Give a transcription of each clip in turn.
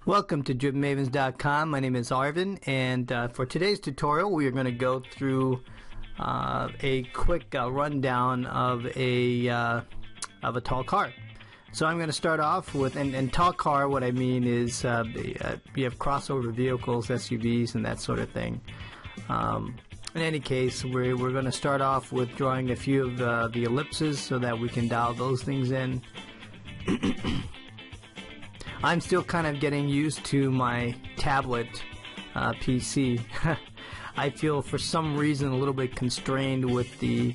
Welcome to DripMavens.com. My name is Arvin, and for today's tutorial we are going to go through a quick rundown of a tall car. So I'm going to start off with, and tall car, what I mean is you have crossover vehicles, SUVs, and that sort of thing. In any case, we're going to start off with drawing a few of the ellipses so that we can dial those things in. I'm still kind of getting used to my tablet PC. I feel for some reason a little bit constrained with the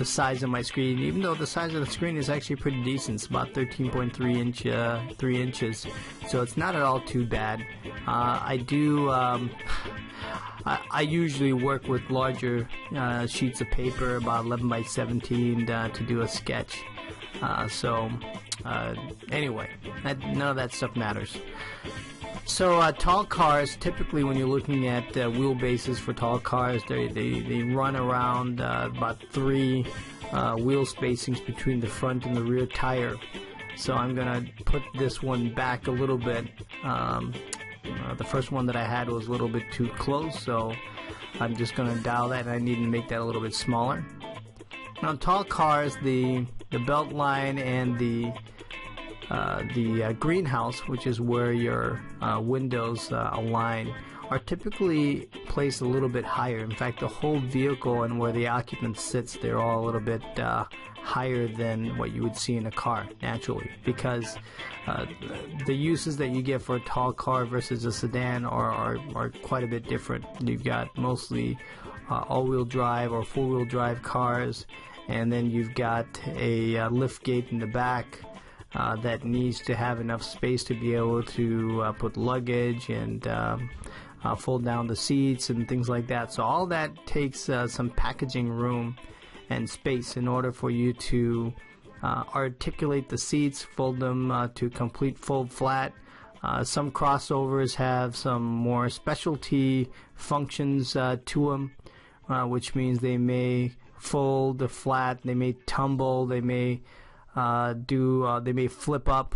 size of my screen, even though the size of the screen is actually pretty decent. It's about 13.3 3 inches, so it's not at all too bad. I usually work with larger sheets of paper, about 11 by 17, to do a sketch. Anyway, none of that stuff matters. So tall cars, typically when you're looking at wheelbases for tall cars, they run around about 3 wheel spacings between the front and the rear tire. So I'm going to put this one back a little bit. The first one that I had was a little bit too close, so I'm just going to dial that, and I need to make that a little bit smaller. Now, tall cars, the belt line and the greenhouse, which is where your windows align, are typically placed a little bit higher. In fact, the whole vehicle and where the occupant sits, they're all a little bit higher than what you would see in a car, naturally, because the uses that you get for a tall car versus a sedan are quite a bit different. You've got mostly all-wheel drive or four-wheel drive cars, and then you've got a lift gate in the back that needs to have enough space to be able to put luggage and fold down the seats and things like that. So all that takes some packaging room and space in order for you to articulate the seats, fold them to complete fold flat. Some crossovers have some more specialty functions to them, which means they may fold flat, they may tumble, they may they may flip up,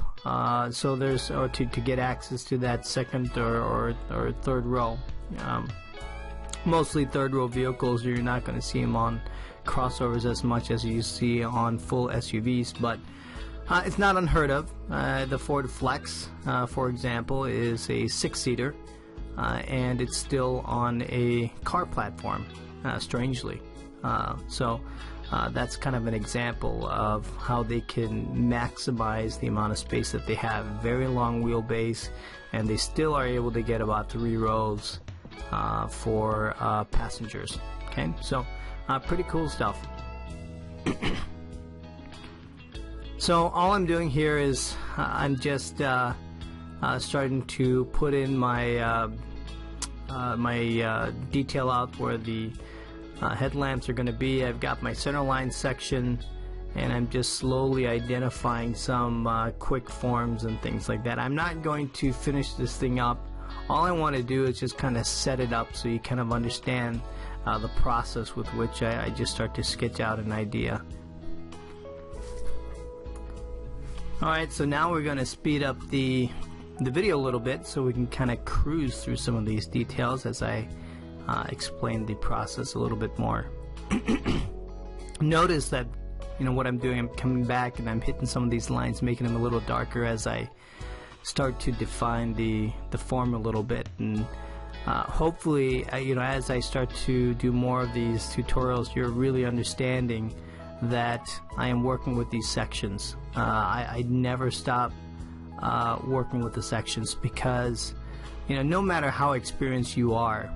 so there's to get access to that second or third row. Mostly third row vehicles, you're not going to see them on crossovers as much as you see on full SUVs, but it's not unheard of. The Ford Flex, for example, is a 6-seater, and it's still on a car platform, strangely. So that's kind of an example of how they can maximize the amount of space that they have. Very long wheelbase, and they still are able to get about 3 rows for passengers. Okay, so pretty cool stuff. So all I'm doing here is I'm just starting to put in my my detail out where the headlamps are going to be. I've got my center line section, and I'm just slowly identifying some quick forms and things like that. I'm not going to finish this thing up. All I want to do is just kind of set it up so you kind of understand the process with which I just start to sketch out an idea. Alright, so now we're going to speed up the video a little bit so we can kind of cruise through some of these details as I explain the process a little bit more. Notice that, you know, what I'm doing, I'm coming back and I'm hitting some of these lines, making them a little darker as I start to define the form a little bit. And hopefully, you know, as I start to do more of these tutorials, you're really understanding that I am working with these sections. I never stop working with the sections, because, you know, no matter how experienced you are,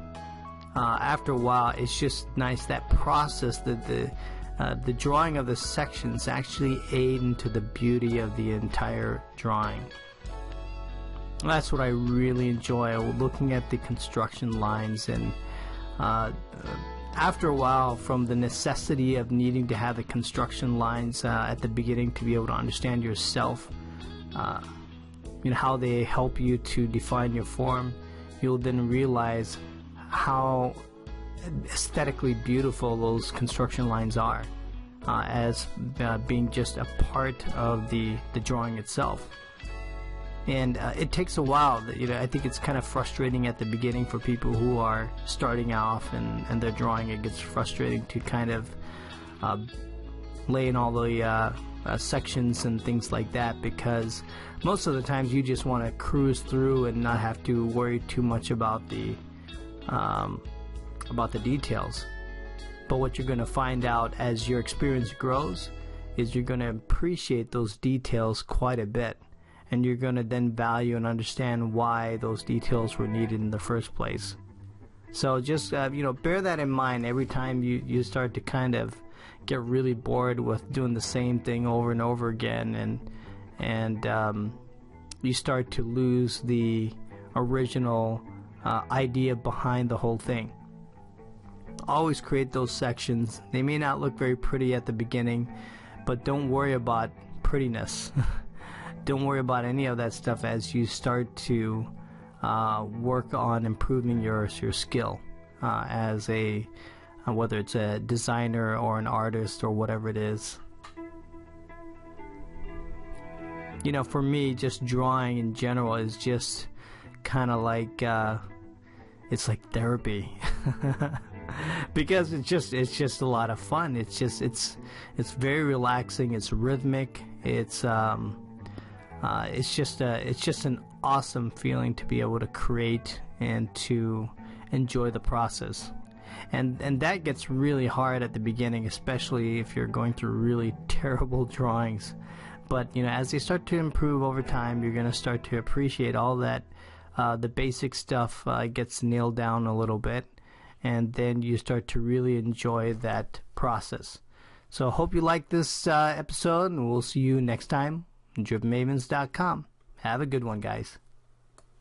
after a while it's just nice, that process, that the drawing of the sections actually aid into the beauty of the entire drawing. That's what I really enjoy, looking at the construction lines. And after a while, from the necessity of needing to have the construction lines at the beginning to be able to understand yourself, you know, how they help you to define your form, you'll then realize how aesthetically beautiful those construction lines are, as being just a part of the drawing itself. And it takes a while. I think it's kind of frustrating at the beginning for people who are starting off and they're drawing. It gets frustrating to kind of lay in all the sections and things like that, because most of the times you just want to cruise through and not have to worry too much about the details. But what you're going to find out as your experience grows is you're going to appreciate those details quite a bit, and you're going to then value and understand why those details were needed in the first place. So just bear that in mind every time you start to kind of get really bored with doing the same thing over and over again, and you start to lose the original idea behind the whole thing. Always create those sections. They may not look very pretty at the beginning, but don't worry about prettiness. Don't worry about any of that stuff as you start to work on improving your skill as whether it's a designer or an artist or whatever it is. For me, just drawing in general is just kind of like it's like therapy. Because it's just a lot of fun. It's very relaxing. It's rhythmic. It's just an awesome feeling to be able to create and to enjoy the process. And that gets really hard at the beginning, especially if you're going through really terrible drawings. But as they start to improve over time, you're going to start to appreciate all that. The basic stuff gets nailed down a little bit, and then you start to really enjoy that process. So I hope you like this episode, and we'll see you next time on DrivenMavens.com. Have a good one, guys.